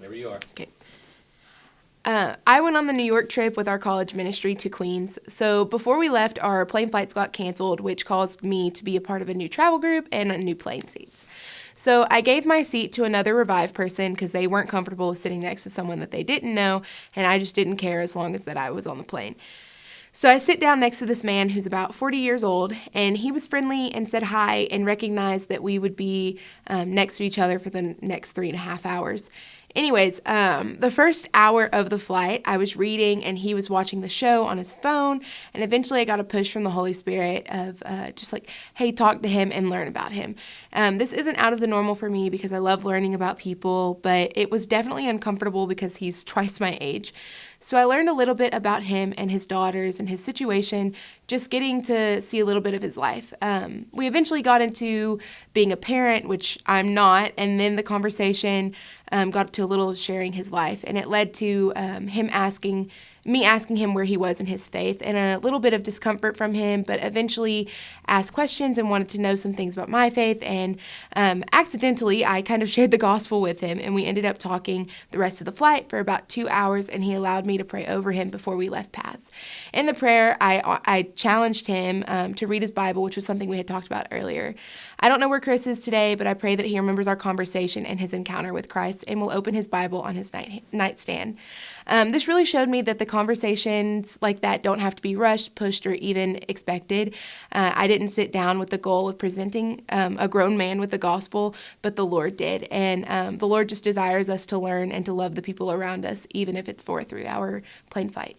Whenever you are. Okay. I went on the New York trip with our college ministry to Queens. So before we left, our plane flights got canceled, which caused me to be a part of a new travel group and new plane seats. So I gave my seat to another Revive person because they weren't comfortable with sitting next to someone that they didn't know, and I just didn't care as long as that I was on the plane. So I sit down next to this man who's about 40 years old, and he was friendly and said hi and recognized that we would be next to each other for the next 3.5 hours. Anyways, the first hour of the flight, I was reading and he was watching the show on his phone, and eventually I got a push from the Holy Spirit of just like, hey, talk to him and learn about him. This isn't out of the normal for me because I love learning about people, but it was definitely uncomfortable because he's twice my age. So I learned a little bit about him and his daughters and his situation, just getting to see a little bit of his life. We eventually got into being a parent, which I'm not, and then the conversation got to a little sharing his life, and it led to me asking him where he was in his faith, and a little bit of discomfort from him, but eventually asked questions and wanted to know some things about my faith, and accidentally I kind of shared the gospel with him, and we ended up talking the rest of the flight for about 2 hours, and he allowed me to pray over him before we left paths. In the prayer, I challenged him to read his Bible, which was something we had talked about earlier. I don't know where Chris is today, but I pray that he remembers our conversation and his encounter with Christ and will open his Bible on his nightstand. This really showed me that the conversations like that don't have to be rushed, pushed, or even expected. I didn't sit down with the goal of presenting a grown man with the gospel, but the Lord did. And the Lord just desires us to learn and to love the people around us, even if it's for a 3-hour plane flight.